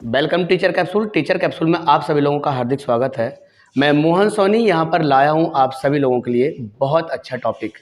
Welcome teacher capsule. Teacher capsule में आप सभी लोगों का हार्दिक स्वागत है। मैं मोहन सोनी यहाँ पर लाया हूँ आप सभी लोगों के लिए बहुत अच्छा टॉपिक।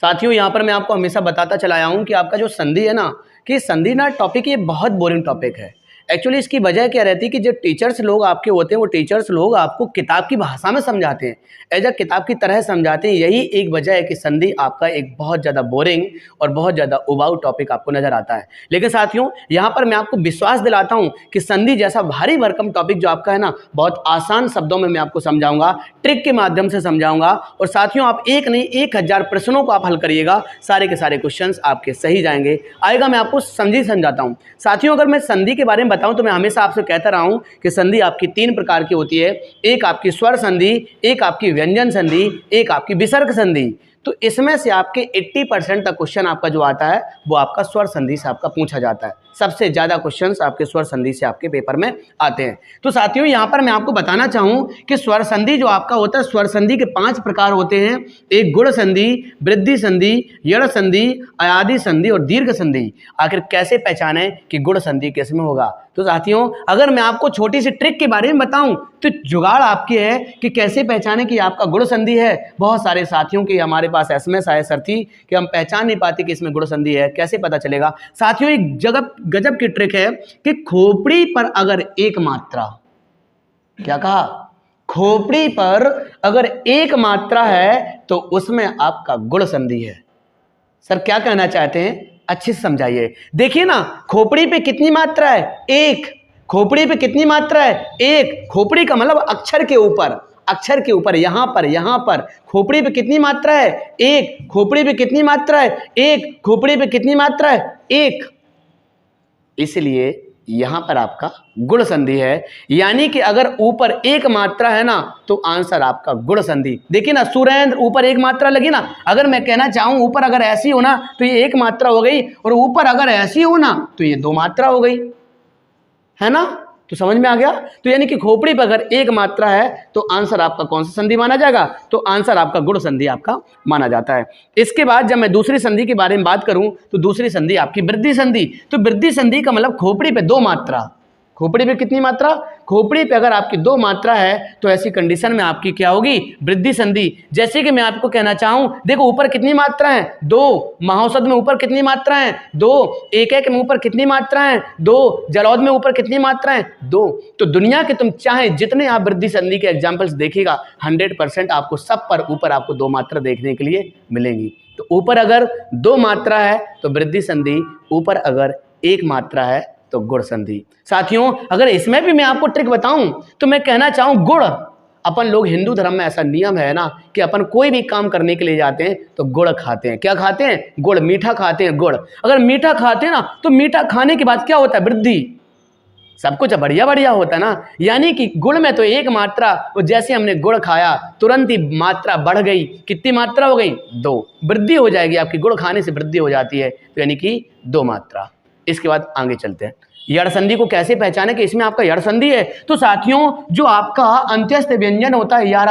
साथियों, यहाँ पर मैं आपको हमेशा बताता चला आया हूँ कि आपका जो संधि है ना, कि संधि ना टॉपिक ये बहुत बोरिंग टॉपिक है। एक्चुअली इसकी वजह क्या रहती है कि जो टीचर्स लोग आपके होते हैं वो टीचर्स लोग आपको किताब की भाषा में समझाते हैं, एज अ किताब की तरह समझाते हैं। यही एक वजह है कि संधि आपका एक बहुत ज़्यादा बोरिंग और बहुत ज़्यादा उबाऊ टॉपिक आपको नजर आता है। लेकिन साथियों, यहाँ पर मैं आपको विश्वास दिलाता हूँ कि संधि जैसा भारी भरकम टॉपिक जो आपका है ना, बहुत आसान शब्दों में मैं आपको समझाऊंगा, ट्रिक के माध्यम से समझाऊंगा। और साथियों, आप एक नहीं 1000 प्रश्नों को आप हल करिएगा, सारे के सारे क्वेश्चंस आपके सही जाएंगे। आएगा मैं आपको संधि समझाता हूँ। साथियों, अगर मैं संधि के बारे में बताऊं तो मैं हमेशा आपसे कहता रहा हूं कि संधि आपकी 3 प्रकार की होती है। एक आपकी स्वर संधि, एक आपकी व्यंजन संधि, एक आपकी विसर्ग संधि। तो इसमें से आपके 80% तक क्वेश्चन आपका जो आता है वो आपका स्वर संधि से आपका पूछा जाता है। सबसे ज़्यादा क्वेश्चंस आपके स्वर संधि से आपके पेपर में आते हैं। तो साथियों, यहाँ पर मैं आपको बताना चाहूँ कि स्वर संधि जो आपका होता है, स्वर संधि के 5 प्रकार होते हैं। एक गुण संधि, वृद्धि संधि, यड़ संधि, अयादि संधि और दीर्घ संधि। आखिर कैसे पहचानें कि गुण संधि किस में होगा? तो साथियों, अगर मैं आपको छोटी सी ट्रिक के बारे में बताऊं तो जुगाड़ आपकी है कि कैसे पहचानें कि आपका गुण संधि है। बहुत सारे साथियों की हमारे पास एसएमएस आए, सर थी कि हम पहचान नहीं पाते कि इसमें गुण संधि है, कैसे पता चलेगा? साथियों, एक गजब की ट्रिक है कि खोपड़ी पर अगर एक मात्रा, क्या कहा? खोपड़ी पर अगर एक मात्रा है तो उसमें आपका गुण संधि है। सर क्या कहना चाहते हैं? अच्छे से समझाइए। देखिए ना, खोपड़ी पे कितनी मात्रा है? एक। खोपड़ी पे कितनी मात्रा है? एक। खोपड़ी का मतलब अक्षर के ऊपर, अक्षर के ऊपर, यहां पर खोपड़ी पे कितनी मात्रा है? एक। खोपड़ी पे कितनी मात्रा है? एक। खोपड़ी पे कितनी मात्रा है? एक। इसलिए यहां पर आपका गुण संधि है। यानी कि अगर ऊपर एक मात्रा है ना तो आंसर आपका गुण संधि। देखिए ना, सुरेंद्र ऊपर एक मात्रा लगी ना, अगर मैं कहना चाहूं ऊपर अगर ऐसी हो ना तो ये एक मात्रा हो गई, और ऊपर अगर ऐसी हो ना तो ये 2 मात्रा हो गई, है ना? तो समझ में आ गया? तो यानी कि खोपड़ी पर अगर एक मात्रा है तो आंसर आपका कौन सा संधि माना जाएगा? तो आंसर आपका गुण संधि आपका माना जाता है। इसके बाद जब मैं दूसरी संधि के बारे में बात करूं तो दूसरी संधि आपकी वृद्धि संधि। तो वृद्धि संधि का मतलब खोपड़ी पे 2 मात्रा। खोपड़ी पे कितनी मात्रा? खोपड़ी पे अगर आपकी 2 मात्रा है तो ऐसी कंडीशन में आपकी क्या होगी? वृद्धि संधि। जैसे कि मैं आपको कहना चाहूं, देखो ऊपर कितनी मात्रा है? 2। महाऔषध में ऊपर कितनी मात्रा है? 2। एक में ऊपर कितनी मात्रा है? 2। जलौध में ऊपर कितनी मात्रा है? 2। तो दुनिया के तुम चाहे जितने आप वृद्धि संधि के एग्जाम्पल्स देखिएगा, 100% आपको सब पर ऊपर आपको 2 मात्रा देखने के लिए मिलेंगी। तो ऊपर अगर 2 मात्रा है तो वृद्धि संधि, ऊपर अगर 1 मात्रा है तो गुण संधि। साथियों, अगर इसमें भी मैं आपको ट्रिक बताऊं तो मैं कहना चाहूं गुड़, अपन लोग हिंदू धर्म में ऐसा नियम है ना कि अपन कोई भी काम करने के लिए जाते हैं तो गुड़ खाते हैं। क्या खाते हैं? गुड़। मीठा खाते हैं, गुड़। अगर मीठा खाते हैं ना तो मीठा खाने के बाद क्या होता है? वृद्धि। सब कुछ बढ़िया होता है ना। यानी कि गुड़ में तो 1 मात्रा, और जैसे हमने गुड़ खाया तुरंत ही मात्रा बढ़ गई। कितनी मात्रा हो गई? 2। वृद्धि हो जाएगी आपकी, गुड़ खाने से वृद्धि हो जाती है, तो यानी कि 2 मात्रा। इसके बाद आगे चलते हैं। यड़ संधि को कैसे पहचाने कि इसमें आपका यड़ संधि है? तो साथियों, जो आपका अंत्यस्थ व्यंजन होता है यार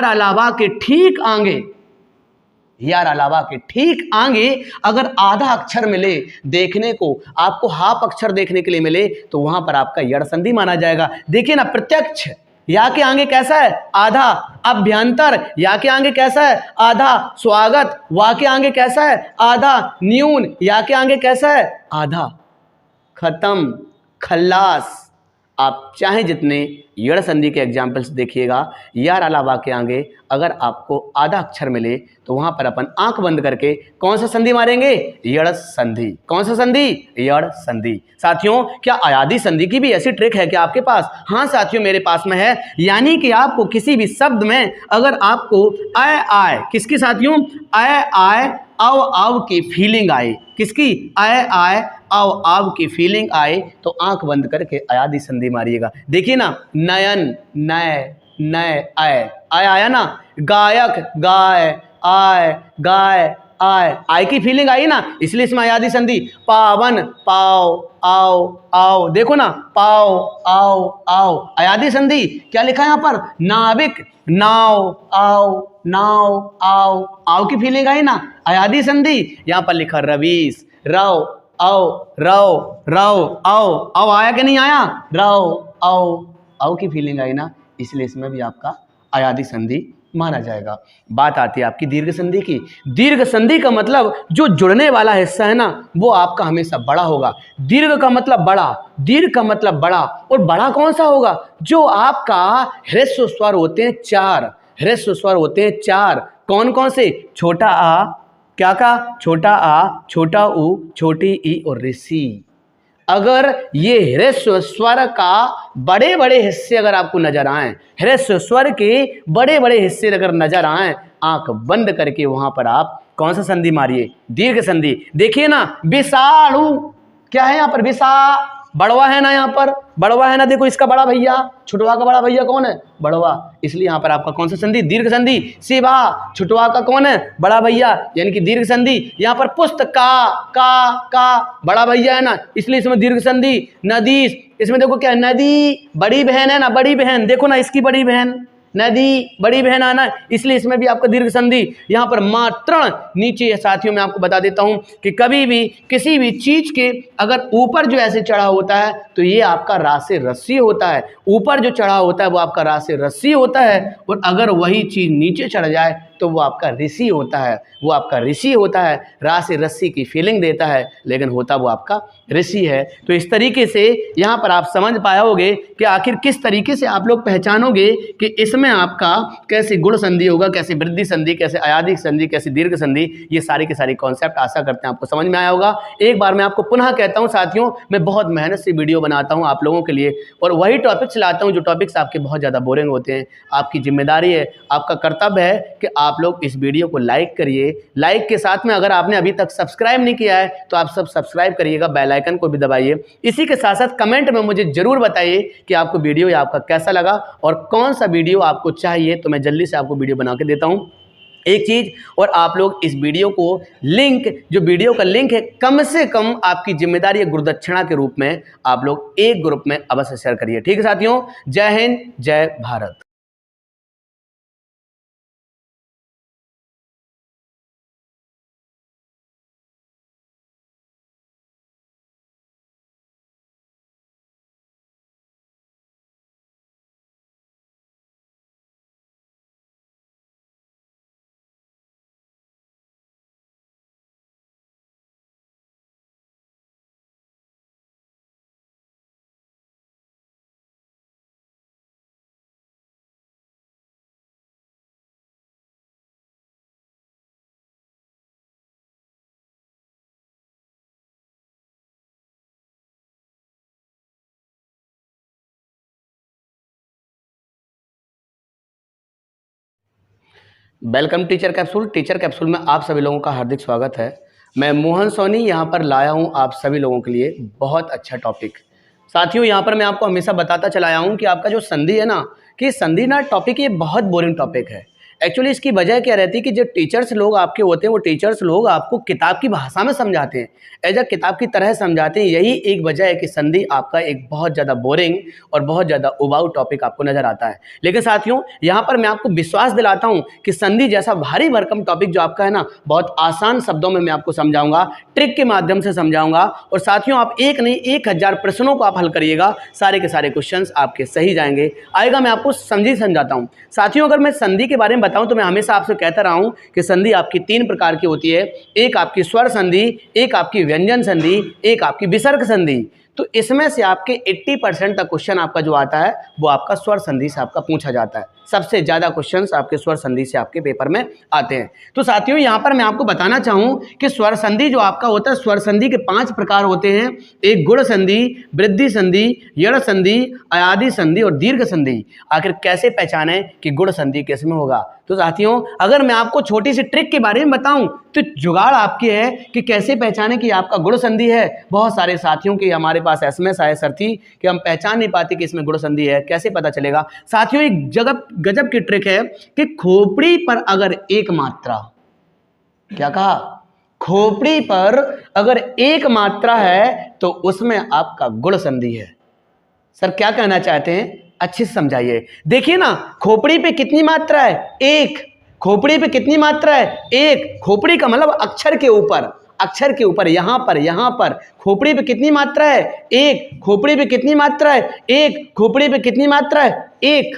अलावा के ठीक आगे, यार अलावा के ठीक आगे अगर आधा अक्षर मिले देखने को, आपको हाफ अक्षर देखने के लिए मिले, तो वहां पर आपका यड़ संधि माना जाएगा। देखिए ना, प्रत्यक्ष या के आगे कैसा है? आधा। अभ्यंतर या के आगे कैसा है? आधा। स्वागत वा के आगे कैसा है? आधा। न्यून या के आगे कैसा है? आधा। खत्म, खल्लास। आप चाहे जितने यड़ संधि के एग्जाम्पल्स देखिएगा, यार अलावा के आगे अगर आपको आधा अक्षर मिले तो वहां पर अपन आंख बंद करके कौन सा संधि मारेंगे? यड़ संधि। कौन सा संधि? यड़ संधि। साथियों, क्या अयादि संधि की भी ऐसी ट्रिक है क्या आपके पास? हाँ साथियों, मेरे पास में है। यानी कि आपको किसी भी शब्द में अगर आपको आय किसकी साथियों? आय आव की फीलिंग आए, किसकी? आय आव की फीलिंग आए तो आंख बंद करके अयादि संधि मारिएगा। देखिए ना, नयन नय आय आया ना, गायक गाय आय गाय आय, आय की फीलिंग आई ना, इसलिए इसमें अयादी संधि। पावन, पाओ, आओ, आओ, देखो ना, पाओ, आओ, आओ, अयादी संधि। क्या लिखा है यहाँ पर? नाविक, नाव, आओ, नाव, आओ, आओ की फीलिंग आई ना, अयादी संधि। यहाँ पर लिखा रवीश, रव, आओ, रव, रव, आओ, आओ, आया कि नहीं आया? रव, आओ, आओ की फीलिंग आई ना, इसलिए इसमें भी आपका अयादी संधि माना जाएगा। बात आती है आपकी दीर्घ संधि की। दीर्घ संधि का मतलब जो जुड़ने वाला हिस्सा है ना, वो आपका हमेशा बड़ा होगा। दीर्घ का मतलब बड़ा, दीर्घ का मतलब बड़ा, और बड़ा कौन सा होगा? जो आपका ह्रस्व स्वर होते हैं चार, ह्रस्व स्वर होते हैं चार। कौन कौन से? छोटा आ, क्या का? छोटा आ, छोटा ऊ, छोटी ई और ऋषि। अगर ये ह्रस्व स्वर का बड़े बड़े हिस्से अगर आपको नजर आए, ह्रस्व स्वर के बड़े बड़े हिस्से अगर नजर आए, आंख बंद करके वहां पर आप कौन सा संधि मारिए? दीर्घ संधि। देखिए ना, विशालु, क्या है यहाँ पर? विशा, बड़वा है ना, यहाँ पर बड़वा है ना, देखो इसका बड़ा भैया, छुटवा का बड़ा भैया कौन है? बड़वा, इसलिए यहाँ पर आपका कौन सा संधि? दीर्घ संधि। शिवा, छुटवा का कौन है? बड़ा भैया, यानी कि दीर्घ संधि। यहाँ पर पुस्तक का बड़ा भैया है ना, इसलिए इसमें दीर्घ संधि। नदीश, इसमें देखो क्या है? नदी, बड़ी बहन है ना, बड़ी बहन, देखो ना इसकी बड़ी बहन, नदी, बड़ी बहन आना, इसलिए इसमें भी आपका दीर्घ संधि। यहाँ पर मात्रण, नीचे साथियों मैं आपको बता देता हूं कि कभी भी किसी भी चीज के अगर ऊपर जो ऐसे चढ़ा होता है तो ये आपका रा से रस्सी होता है। ऊपर जो चढ़ा होता है वो आपका रा से रस्सी होता है, और अगर वही चीज नीचे चढ़ जाए तो वो आपका ऋषि होता है। वो आपका ऋषि होता है, रा से रस्सी की फीलिंग देता है, लेकिन होता वो आपका ऋषि है। तो इस तरीके से यहाँ पर आप समझ पाओगे कि आखिर किस तरीके से आप लोग पहचानोगे कि इसमें आपका कैसे गुण संधि होगा, कैसे वृद्धि संधि, कैसे अयादी संधि, कैसे दीर्घ संधि। ये सारी के सारी कॉन्सेप्ट आशा करते हैं आपको समझ में आया होगा। एक बार मैं आपको पुनः कहता हूँ साथियों, मैं बहुत मेहनत से वीडियो बनाता हूँ आप लोगों के लिए, और वही टॉपिक्स लाता हूँ जो टॉपिक्स आपके बहुत ज़्यादा बोरिंग होते हैं। आपकी जिम्मेदारी है, आपका कर्तव्य है कि आप लोग इस वीडियो को लाइक करिए। लाइक के साथ में अगर आपने अभी तक सब्सक्राइब नहीं किया है तो आप सब सब्सक्राइब करिएगा, बेल आइकन को भी दबाइए। इसी के साथ साथ कमेंट में मुझे जरूर बताइए कि आपको वीडियो या आपका कैसा लगा और कौन सा वीडियो आपको चाहिए, तो मैं जल्दी से आपको वीडियो बना के देता हूँ। एक चीज और, आप लोग इस वीडियो को लिंक, जो वीडियो का लिंक है, कम से कम आपकी जिम्मेदारी है गुरुदक्षिणा के रूप में आप लोग एक ग्रुप में अवश्य शेयर करिए। ठीक है साथियों, जय हिंद, जय Bharat. Welcome teacher capsule. Teacher capsule में आप सभी लोगों का हार्दिक स्वागत है। मैं मोहन सोनी यहाँ पर लाया हूँ आप सभी लोगों के लिए बहुत अच्छा टॉपिक। साथियों, यहाँ पर मैं आपको हमेशा बताता चला आया हूँ कि आपका जो संधि है ना, कि संधि ना टॉपिक ये बहुत बोरिंग टॉपिक है। एक्चुअली इसकी वजह क्या रहती है कि जो टीचर्स लोग आपके होते हैं वो टीचर्स लोग आपको किताब की भाषा में समझाते हैं, एज अ किताब की तरह समझाते हैं। यही एक वजह है कि संधि आपका एक बहुत ज़्यादा बोरिंग और बहुत ज़्यादा उबाऊ टॉपिक आपको नजर आता है। लेकिन साथियों, यहाँ पर मैं आपको विश्वास दिलाता हूँ कि संधि जैसा भारी भरकम टॉपिक जो आपका है ना, बहुत आसान शब्दों में मैं आपको समझाऊंगा, ट्रिक के माध्यम से समझाऊंगा। और साथियों, आप एक नहीं 1000 प्रश्नों को आप हल करिएगा, सारे के सारे क्वेश्चन आपके सही जाएंगे। आएगा, मैं आपको समझाता हूँ। साथियों, अगर मैं संधि के बारे में बताऊं तो मैं हमेशा आपसे कहता रहा हूं कि संधि आपकी 3 प्रकार की होती है। एक आपकी स्वर संधि, एक आपकी व्यंजन संधि, एक आपकी विसर्ग संधि। तो इसमें से आपके 80% तक क्वेश्चन आपका जो आता है वो आपका स्वर संधि से आपका पूछा जाता है। सबसे ज्यादा क्वेश्चंस आपके स्वर संधि से आपके पेपर में आते हैं। तो साथियों, यहाँ पर मैं आपको बताना चाहूँ कि स्वर संधि जो आपका होता है, स्वर संधि के 5 प्रकार होते हैं। एक गुण संधि, वृद्धि संधि, यण संधि, अयादी संधि और दीर्घ संधि। आखिर कैसे पहचाने कि गुण संधि किसमें होगा? तो साथियों, अगर मैं आपको छोटी सी ट्रिक के बारे में बताऊं तो जुगाड़ आपकी है कि कैसे पहचाने कि आपका गुण संधि है। बहुत सारे साथियों की हमारे पास एसएमएस आए, सर थी कि हम पहचान नहीं पाते कि इसमें गुण संधि है, कैसे पता चलेगा? साथियों, एक गजब की ट्रिक है कि खोपड़ी पर अगर एक मात्रा, क्या कहा? खोपड़ी पर अगर एक मात्रा है तो उसमें आपका गुण संधि है। सर क्या कहना चाहते हैं, अच्छे से समझाइए। देखिए ना, खोपड़ी पे कितनी मात्रा है, एक। खोपड़ी पे कितनी मात्रा है, एक। खोपड़ी का मतलब अक्षर के ऊपर, अक्षर के ऊपर, यहां पर खोपड़ी पे कितनी मात्रा है, एक। खोपड़ी पे कितनी मात्रा है, एक। खोपड़ी पे कितनी मात्रा है, एक।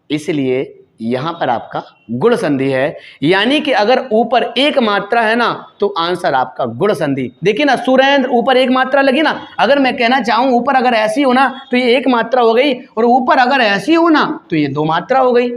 इसलिए यहां पर आपका गुण संधि है, यानी कि अगर ऊपर एक मात्रा है ना तो आंसर आपका गुण संधि। देखिए ना सुरेंद्र, ऊपर एक मात्रा लगी ना, अगर मैं कहना चाहूं ऊपर अगर ऐसी हो ना तो ये एक मात्रा हो गई, और ऊपर अगर ऐसी हो ना तो ये दो मात्रा हो गई,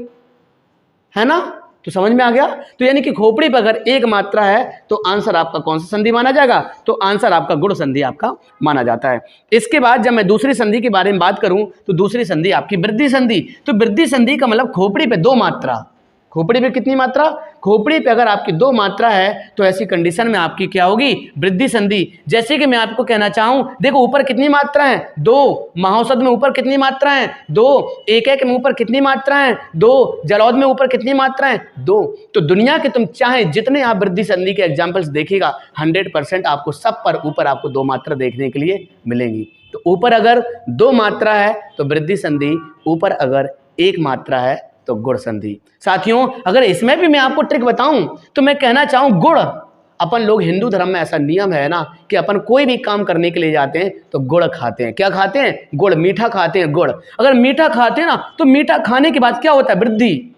है ना। तो समझ में आ गया। तो यानी कि खोपड़ी पर अगर एक मात्रा है तो आंसर आपका कौन सा संधि माना जाएगा, तो आंसर आपका गुण संधि आपका माना जाता है। इसके बाद जब मैं दूसरी संधि के बारे में बात करूं तो दूसरी संधि आपकी वृद्धि संधि। तो वृद्धि संधि का मतलब खोपड़ी पे दो मात्रा, खोपड़ी पे कितनी मात्रा, खोपड़ी पे अगर आपकी दो मात्रा है तो ऐसी कंडीशन में आपकी क्या होगी, वृद्धि संधि। जैसे कि मैं आपको कहना चाहूं, देखो ऊपर कितनी मात्रा है, दो। महाऔषध में ऊपर कितनी मात्रा है, दो। एक एक में ऊपर कितनी मात्रा है, दो। जलौध में ऊपर कितनी मात्रा है, दो। तो दुनिया के तुम चाहे जितने आप वृद्धि संधि के एग्जाम्पल्स देखिएगा 100% आपको सब पर ऊपर आपको दो मात्रा देखने के लिए मिलेंगी। तो ऊपर अगर दो मात्रा है तो वृद्धि संधि, ऊपर अगर एक मात्रा है तो गुण संधि। साथियों अगर इसमें भी मैं आपको ट्रिक बताऊं तो मैं कहना चाहूं गुड़, अपन लोग हिंदू धर्म में ऐसा नियम है ना कि अपन कोई भी काम करने के लिए जाते हैं तो गुड़ खाते हैं। क्या खाते हैं, गुड़, मीठा खाते हैं, गुड़। अगर मीठा खाते हैं ना तो मीठा खाने के बाद क्या होता है, वृद्धि,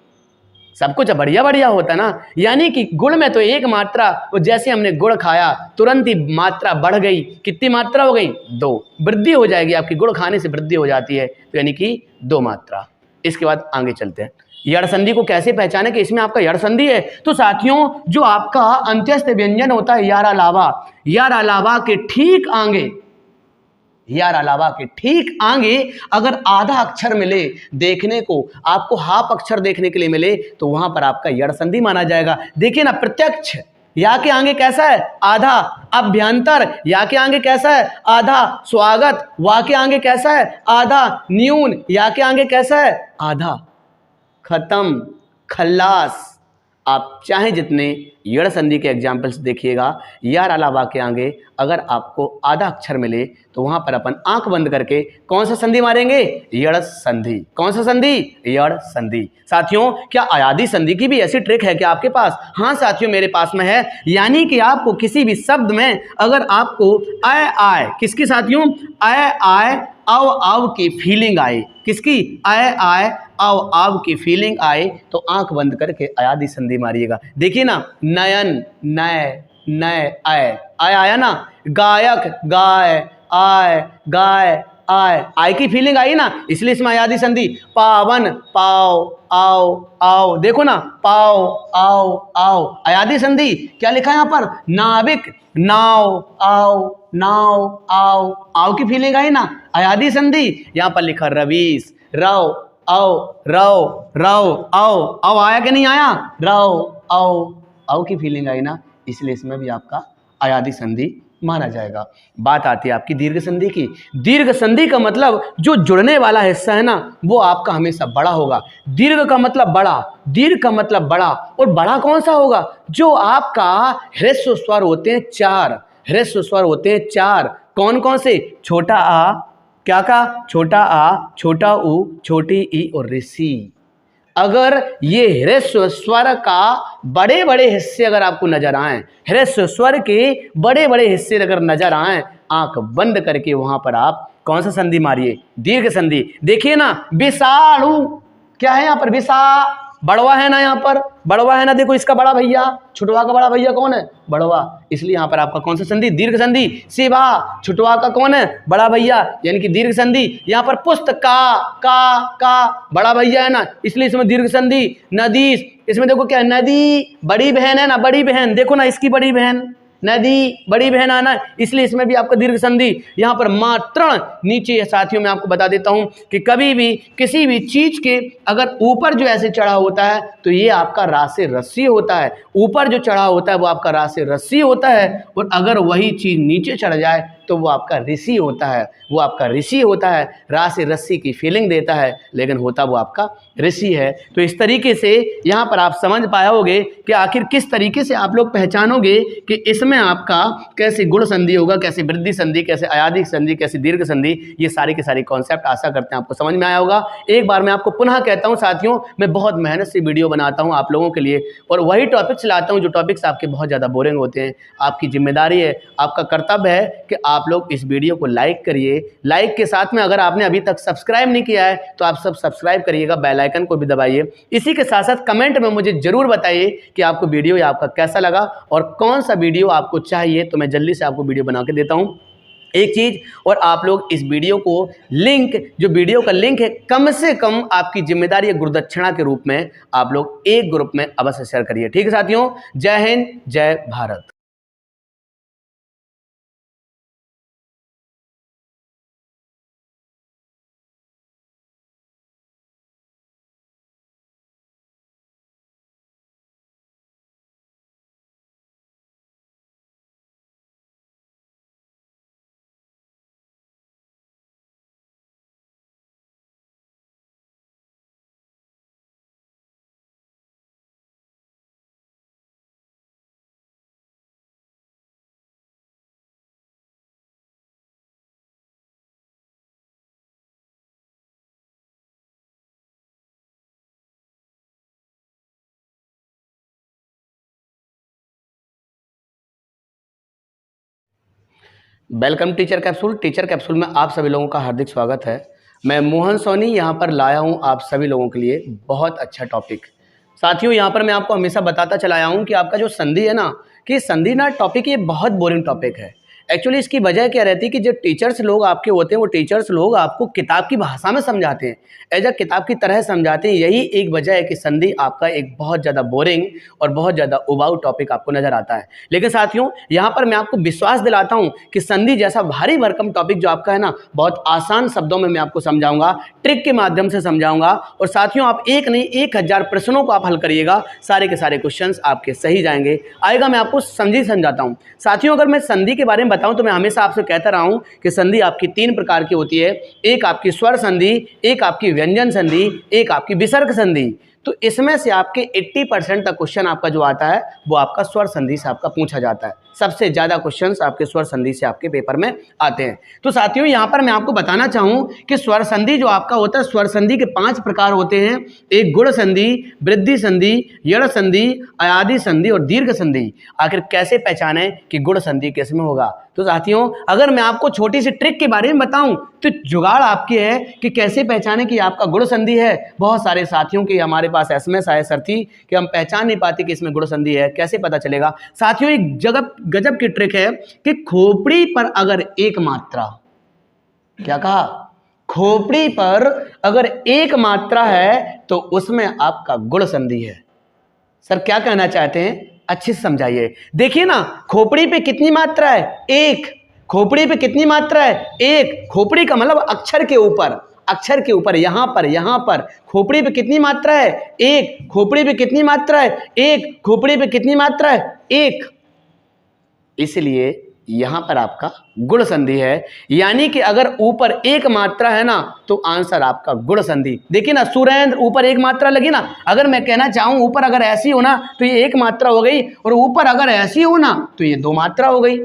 सब कुछ बढ़िया बढ़िया होता है ना। यानी कि गुड़ में तो एक मात्रा, और जैसे हमने गुड़ खाया तुरंत ही मात्रा बढ़ गई, कितनी मात्रा हो गई, दो। वृद्धि हो जाएगी आपकी, गुड़ खाने से वृद्धि हो जाती है, तो यानी कि दो मात्रा। इसके बाद आगे चलते हैं, यड़ संधि को कैसे पहचाने कि इसमें आपका यड़ संधि है। तो साथियों जो आपका अंत्यस्थ व्यंजन होता है यार अलावा, यार अलावा के ठीक आगे, यार अलावा के ठीक आगे अगर आधा अक्षर मिले देखने को, आपको हाफ अक्षर देखने के लिए मिले तो वहां पर आपका यड़ संधि माना जाएगा। देखिए ना, प्रत्यक्ष या के आगे कैसा है, आधा। अभ्यंतर या के आगे कैसा है, आधा। स्वागत वा के आगे कैसा है, आधा। न्यून या के आगे कैसा है, आधा। खत्म, खल्लास। आप चाहे जितने यड़ संधि के एग्जाम्पल्स देखिएगा, यार अलावा के आगे अगर आपको आधा अक्षर मिले तो वहां पर अपन आंख बंद करके कौन सा संधि मारेंगे, यड़ संधि। कौन सा संधि, यड़ संधि। साथियों क्या अयादी संधि की भी ऐसी ट्रिक है क्या आपके पास? हाँ साथियों मेरे पास में है। यानी कि आपको किसी भी शब्द में अगर आपको आय आय, किसकी साथियों, आय आय आव आव की फीलिंग आए, किसकी, आय आय आव आव की फीलिंग आए तो आंख बंद करके अयादी संधि मारिएगा। देखिए ना, नयन, नय, नय, आय, आय आया ना। गायक, गाय, आय, गाय, आय, आय की फीलिंग आई ना, इसलिए इसमें अयादी संधि। पावन, पाव, आओ, आओ, देखो ना, पाव, आओ, आओ, अयादी संधि। क्या लिखा है यहाँ पर, नाविक, नाव, आओ, नाव, आओ, आओ की फीलिंग आई ना, अयादी संधि। यहाँ पर लिखा रवीश, रव, आओ, रव, रव, आओ, आओ, आया कि नहीं आया, रव, आओ, आओ की फीलिंग आई ना, इसलिए इसमें भी आपका अयादी संधि माना जाएगा। बात आती है आपकी दीर्घ संधि की। दीर्घ संधि का मतलब जो जुड़ने वाला हिस्सा है ना वो आपका हमेशा बड़ा होगा। दीर्घ का मतलब बड़ा, दीर्घ का मतलब बड़ा, और बड़ा कौन सा होगा, जो आपका ह्रस्व स्वर होते हैं चार, ह्रस्व स्वर होते हैं चार। कौन कौन से, छोटा आ, क्या का, छोटा आ, छोटा ऊ, छोटी ई और ऋषि। अगर ये ह्रस्व स्वर का बड़े बड़े हिस्से अगर आपको नजर आए, ह्रस्व स्वर के बड़े बड़े हिस्से अगर नजर आए, आंख बंद करके वहां पर आप कौन सा संधि मारिए, दीर्घ संधि। देखिए ना, विषाणु, क्या है यहाँ पर, विषा, बड़वा है ना, यहाँ पर बड़वा है ना, देखो इसका बड़ा भैया, छुटवा का बड़ा भैया कौन है, बड़वा, इसलिए यहाँ पर आपका कौन सा संधि, दीर्घ संधि। शिवा, छुटवा का कौन है, बड़ा भैया, यानी कि दीर्घ संधि। यहाँ पर पुस्तक, का बड़ा भैया है ना, इसलिए इसमें दीर्घ संधि। नदीश, इसमें देखो क्या है, नदी, बड़ी बहन है ना, बड़ी बहन, देखो ना इसकी बड़ी बहन, नदी, बड़ी बहन आना, इसलिए इसमें भी आपका दीर्घ संधि। यहाँ पर मात्रण नीचे, साथियों मैं आपको बता देता हूं कि कभी भी किसी भी चीज के अगर ऊपर जो ऐसे चढ़ा होता है तो ये आपका रासे रस्सी होता है। ऊपर जो चढ़ा होता है वो आपका रासे रस्सी होता है, और अगर वही चीज नीचे चढ़ जाए तो वो आपका ऋषि होता है, वो आपका ऋषि होता है। रा से रस्सी की फीलिंग देता है, लेकिन होता वो आपका ऋषि है। तो इस तरीके से यहाँ पर आप समझ पाए होगे कि आखिर किस तरीके से आप लोग पहचानोगे कि इसमें आपका कैसे गुण संधि होगा, कैसे वृद्धि संधि, कैसे अयादि संधि, कैसे दीर्घ संधि। ये सारे के सारे कॉन्सेप्ट आशा करते हैं आपको समझ में आया होगा। एक बार मैं आपको पुनः कहता हूँ साथियों, मैं बहुत मेहनत से वीडियो बनाता हूँ आप लोगों के लिए और वही टॉपिक्स लाता हूँ जो टॉपिक्स आपके बहुत ज़्यादा बोरिंग होते हैं। आपकी जिम्मेदारी है, आपका कर्तव्य है कि आप लोग इस वीडियो को लाइक करिए। लाइक के साथ में अगर आपने अभी तक सब्सक्राइब नहीं किया है तो आप सब सब्सक्राइब करिएगा, बेल आइकन को भी दबाइए। इसी के साथ साथ कमेंट में मुझे जरूर बताइए कि आपको वीडियो या आपका कैसा लगा और कौन सा वीडियो आपको चाहिए, तो मैं जल्दी से आपको वीडियो बना के देता हूँ। एक चीज और, आप लोग इस वीडियो को लिंक, जो वीडियो का लिंक है, कम से कम आपकी जिम्मेदारी है गुरुदक्षिणा के रूप में आप लोग एक ग्रुप में अवश्य शेयर करिए। ठीक है साथियों, जय हिंद, जय Bharat. Welcome teacher capsule. Teacher capsule में आप सभी लोगों का हार्दिक स्वागत है। मैं मोहन सोनी यहाँ पर लाया हूँ आप सभी लोगों के लिए बहुत अच्छा टॉपिक। साथियों, यहाँ पर मैं आपको हमेशा बताता चला आया हूँ कि आपका जो संधि है ना, कि संधि ना टॉपिक ये बहुत बोरिंग टॉपिक है। एक्चुअली इसकी वजह क्या रहती है कि जो टीचर्स लोग आपके होते हैं वो टीचर्स लोग आपको किताब की भाषा में समझाते हैं, एज अ किताब की तरह समझाते हैं। यही एक वजह है कि संधि आपका एक बहुत ज़्यादा बोरिंग और बहुत ज़्यादा उबाऊ टॉपिक आपको नजर आता है। लेकिन साथियों, यहाँ पर मैं आपको विश्वास दिलाता हूँ कि संधि जैसा भारी भरकम टॉपिक जो आपका है ना, बहुत आसान शब्दों में मैं आपको समझाऊंगा, ट्रिक के माध्यम से समझाऊंगा। और साथियों, आप एक नहीं 1000 प्रश्नों को आप हल करिएगा, सारे के सारे क्वेश्चन आपके सही जाएंगे। आएगा, मैं आपको समझाता हूँ। साथियों, अगर मैं संधि के बारे में बताऊं तो मैं हमेशा आपसे कहता रहा हूं कि संधि आपकी 3 प्रकार की होती है। एक आपकी स्वर संधि, एक आपकी व्यंजन संधि, एक आपकी विसर्ग संधि। तो इसमें से आपके 80% तक क्वेश्चन आपका जो आता है वो आपका स्वर संधि से आपका पूछा जाता है। सबसे ज्यादा क्वेश्चंस आपके स्वर संधि से आपके पेपर में आते हैं। तो साथियों, यहाँ पर मैं आपको बताना चाहूं कि स्वर संधि जो आपका होता है, स्वर संधि के 5 प्रकार होते हैं। एक गुण संधि, वृद्धि संधि, यड़ संधि, अयादि संधि और दीर्घ संधि। आखिर कैसे पहचाने कि गुण संधि किसमें होगा? तो साथियों, अगर मैं आपको छोटी सी ट्रिक के बारे में बताऊं तो जुगाड़ आपकी है कि कैसे पहचाने कि आपका गुण संधि है। बहुत सारे साथियों के हमारे पास एसएमएस आए, सर थी कि हम पहचान नहीं पाते कि इसमें गुण संधि है, कैसे पता चलेगा? साथियों, एक गजब की ट्रिक है कि खोपड़ी पर अगर एक मात्रा, क्या कहा? खोपड़ी पर अगर एक मात्रा है तो उसमें आपका गुण संधि है। सर क्या कहना चाहते हैं? अच्छे से समझाइए। देखिए ना, खोपड़ी पे कितनी मात्रा है? एक। खोपड़ी पे कितनी मात्रा है? एक। खोपड़ी का मतलब अक्षर के ऊपर, अक्षर के ऊपर, यहां पर खोपड़ी पे कितनी मात्रा है? एक। खोपड़ी पे कितनी मात्रा है? एक। खोपड़ी पे कितनी मात्रा है? एक। इसलिए यहां पर आपका गुण संधि है। यानी कि अगर ऊपर एक मात्रा है ना तो आंसर आपका गुण संधि। देखिए ना, सुरेंद्र, ऊपर एक मात्रा लगी ना। अगर मैं कहना चाहूं ऊपर अगर ऐसी हो ना तो ये एक मात्रा हो गई, और ऊपर अगर ऐसी हो ना तो ये 2 मात्रा हो गई,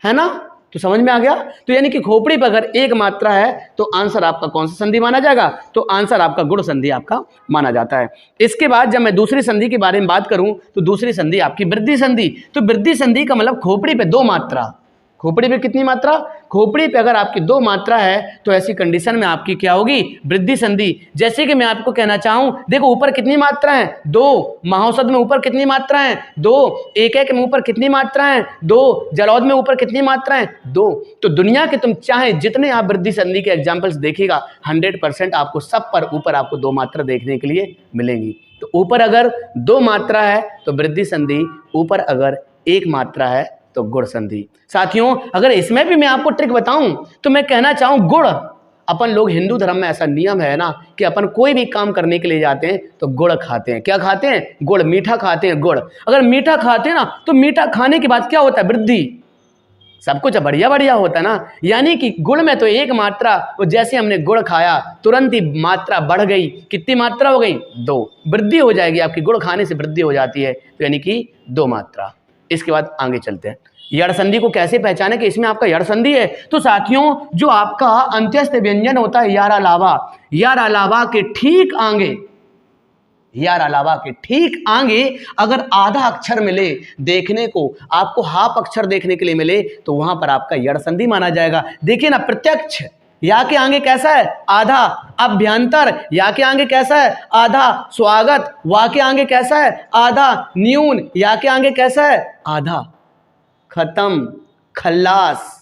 है ना? तो समझ में आ गया? तो यानी कि खोपड़ी पर अगर एक मात्रा है तो आंसर आपका कौन सा संधि माना जाएगा? तो आंसर आपका गुण संधि आपका माना जाता है। इसके बाद जब मैं दूसरी संधि के बारे में बात करूं तो दूसरी संधि आपकी वृद्धि संधि। तो वृद्धि संधि का मतलब खोपड़ी पे 2 मात्रा। खोपड़ी पे कितनी मात्रा? खोपड़ी पे अगर आपकी 2 मात्रा है तो ऐसी कंडीशन में आपकी क्या होगी? वृद्धि संधि। जैसे कि मैं आपको कहना चाहूं, देखो ऊपर कितनी मात्रा है? 2। महाऔषध में ऊपर कितनी मात्रा है? 2। एक में ऊपर कितनी मात्रा है? 2। जलौध में ऊपर कितनी मात्रा है? 2। तो दुनिया के तुम चाहे जितने आप वृद्धि संधि के एग्जाम्पल्स देखिएगा, 100% आपको सब पर ऊपर आपको 2 मात्रा देखने के लिए मिलेंगी। तो ऊपर अगर 2 मात्रा है तो वृद्धि संधि, ऊपर अगर 1 मात्रा है तो गुण संधि। साथियों, अगर इसमें भी मैं आपको ट्रिक बताऊं तो मैं कहना चाहूं गुड़, अपन लोग हिंदू धर्म में ऐसा नियम है ना कि अपन कोई भी काम करने के लिए जाते हैं तो गुड़ खाते हैं। क्या खाते हैं? गुड़, मीठा खाते हैं, गुड़। अगर मीठा खाते हैं ना तो मीठा खाने के बाद क्या होता है? वृद्धि। सब कुछ बढ़िया बढ़िया होता ना। यानी कि गुण में तो एक मात्रा, वो जैसे हमने गुड़ खाया तुरंत ही मात्रा बढ़ गई। कितनी मात्रा हो गई? 2। वृद्धि हो जाएगी आपकी, गुड़ खाने से वृद्धि हो जाती है, तो यानी कि 2 मात्रा। इसके बाद आगे चलते हैं। यड़ संधि को कैसे पहचाने कि इसमें आपका यड़ संधि है? तो साथियों, जो आपका अंत्यस्थ व्यंजन होता है यार अलावा के ठीक आगे, यार अलावा के ठीक आगे अगर आधा अक्षर मिले देखने को, आपको हाफ अक्षर देखने के लिए मिले, तो वहां पर आपका यड़ संधि माना जाएगा। देखिए ना, प्रत्यक्ष या के आगे कैसा है? आधा। अभ्यंतर या के आगे कैसा है? आधा। स्वागत वा के आगे कैसा है? आधा। न्यून या के आगे कैसा है? आधा। खत्म, खल्लास।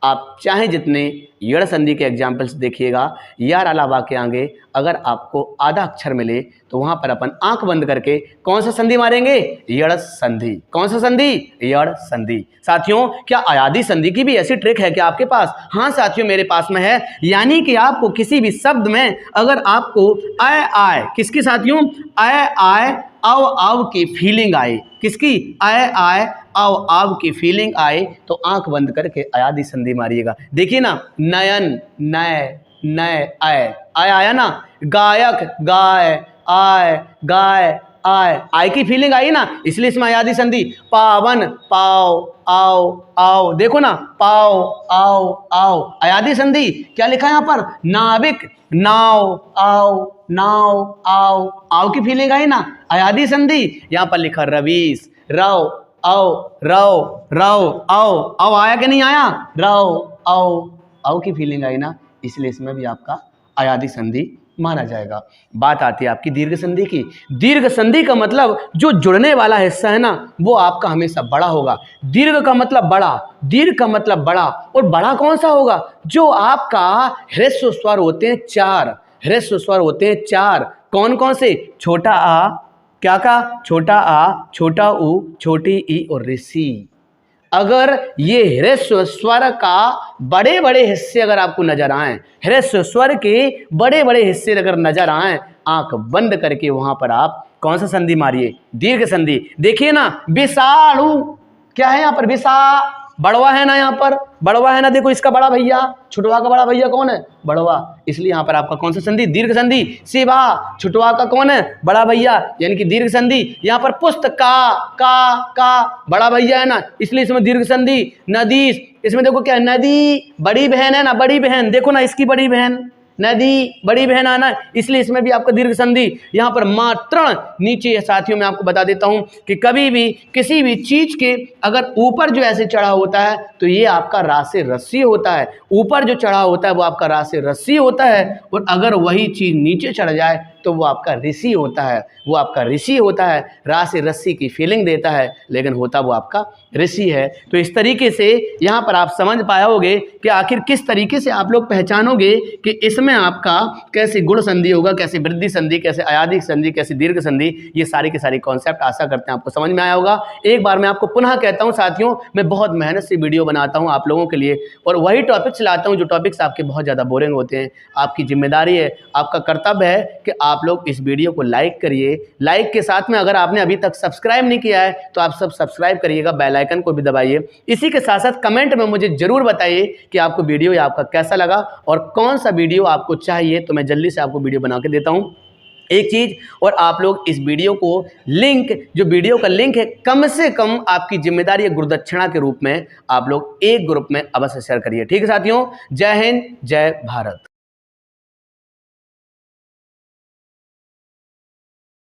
आप चाहे जितने यड़ संधि के एग्जाम्पल्स देखिएगा, यार अलावा के आगे अगर आपको आधा अक्षर मिले तो वहां पर अपन आंख बंद करके कौन सा संधि मारेंगे? यड़ संधि। कौन सा संधि? यड़ संधि। साथियों, क्या अयादी संधि की भी ऐसी ट्रिक है क्या आपके पास? हाँ साथियों, मेरे पास में है। यानी कि आपको किसी भी शब्द में अगर आपको आय किसकी साथियों? आय आव की फीलिंग आए। किसकी? आय आव की फीलिंग आए तो आंख बंद करके अयादी संधि मारिएगा। देखिए ना, नयन नय आय आया ना। गायक गाय आय की फीलिंग आई ना, इसलिए इसमें अयादी संधि। पावन आओ। देखो ना, आओ अयादी संधि। क्या लिखा है यहाँ पर? नाविक नाव आओ की फीलिंग आई ना, अयादी संधि। यहाँ पर लिखा रवीश आओ आया कि नहीं आया? आओ की फीलिंग आई ना, इसलिए इसमें भी आपका अयादी संधि माना जाएगा। बात आती है आपकी दीर्घ संधि की। दीर्घ संधि का मतलब जो जुड़ने वाला हिस्सा है ना, वो आपका हमेशा बड़ा होगा। दीर्घ का मतलब बड़ा, दीर्घ का मतलब बड़ा। और बड़ा कौन सा होगा? जो आपका ह्रस्व स्वर होते हैं 4, ह्रस्व स्वर होते हैं 4। कौन कौन से? छोटा आ, क्या का? छोटा आ, छोटा ऊ, छोटी ई और ऋषि। अगर ये ह्रस्व स्वर का बड़े बड़े हिस्से अगर आपको नजर आए, ह्रस्व स्वर के बड़े बड़े हिस्से अगर नजर आए, आंख बंद करके वहां पर आप कौन सा संधि मारिए? दीर्घ संधि। देखिए ना, विषाणु क्या है यहाँ पर? बड़वा है ना, यहाँ पर बड़वा है ना। देखो, इसका बड़ा भैया, छुटवा का बड़ा भैया कौन है? बड़वा। इसलिए यहाँ पर आपका कौन सा संधि? दीर्घ संधि। शिवा, छुटवा का कौन है? बड़ा भैया, यानी कि दीर्घ संधि। यहाँ पर पुस्तक का बड़ा भैया है ना, इसलिए इसमें दीर्घ संधि। नदीश, इसमें देखो क्या है? नदी बड़ी बहन है ना, बड़ी बहन। देखो ना, इसकी बड़ी बहन, नदी बड़ी बहन आना, इसलिए इसमें भी आपका दीर्घ संधि। यहाँ पर मात्रण नीचे। साथियों, मैं आपको बता देता हूं कि कभी भी किसी भी चीज के अगर ऊपर जो ऐसे चढ़ा होता है तो ये आपका रा से रस्सी होता है। ऊपर जो चढ़ा होता है वो आपका रा से रस्सी होता है, और अगर वही चीज नीचे चढ़ जाए तो वो आपका ऋषि होता है। वो आपका ऋषि होता है, रा से रस्सी की फीलिंग देता है, लेकिन होता वो आपका ऋषि है। तो इस तरीके से यहाँ पर आप समझ पाओगे कि आखिर किस तरीके से आप लोग पहचानोगे कि इसमें आपका कैसे गुण संधि होगा, कैसे वृद्धि संधि, कैसे अयादी संधि, कैसे दीर्घ संधि। ये सारी के सारी कॉन्सेप्ट आशा करते हैं आपको समझ में आया होगा। एक बार मैं आपको पुनः कहता हूँ साथियों, मैं बहुत मेहनत से वीडियो बनाता हूँ आप लोगों के लिए, और वही टॉपिक्स लाता हूँ जो टॉपिक्स आपके बहुत ज़्यादा बोरिंग होते हैं। आपकी जिम्मेदारी है, आपका कर्तव्य है कि आप लोग इस वीडियो को लाइक करिए। लाइक के साथ में अगर आपने अभी तक सब्सक्राइब नहीं किया है तो आप सब सब्सक्राइब करिएगा, बेल आइकन को भी दबाइए। इसी के साथ साथ कमेंट में मुझे जरूर बताइए कि आपको वीडियो या आपका कैसा लगा और कौन सा वीडियो आपको चाहिए, तो मैं जल्दी से आपको वीडियो बना के देता हूँ। एक चीज और, आप लोग इस वीडियो को लिंक, जो वीडियो का लिंक है, कम से कम आपकी जिम्मेदारी है गुरुदक्षिणा के रूप में आप लोग एक ग्रुप में अवश्य शेयर करिए। ठीक है साथियों, जय हिंद, जय भारत।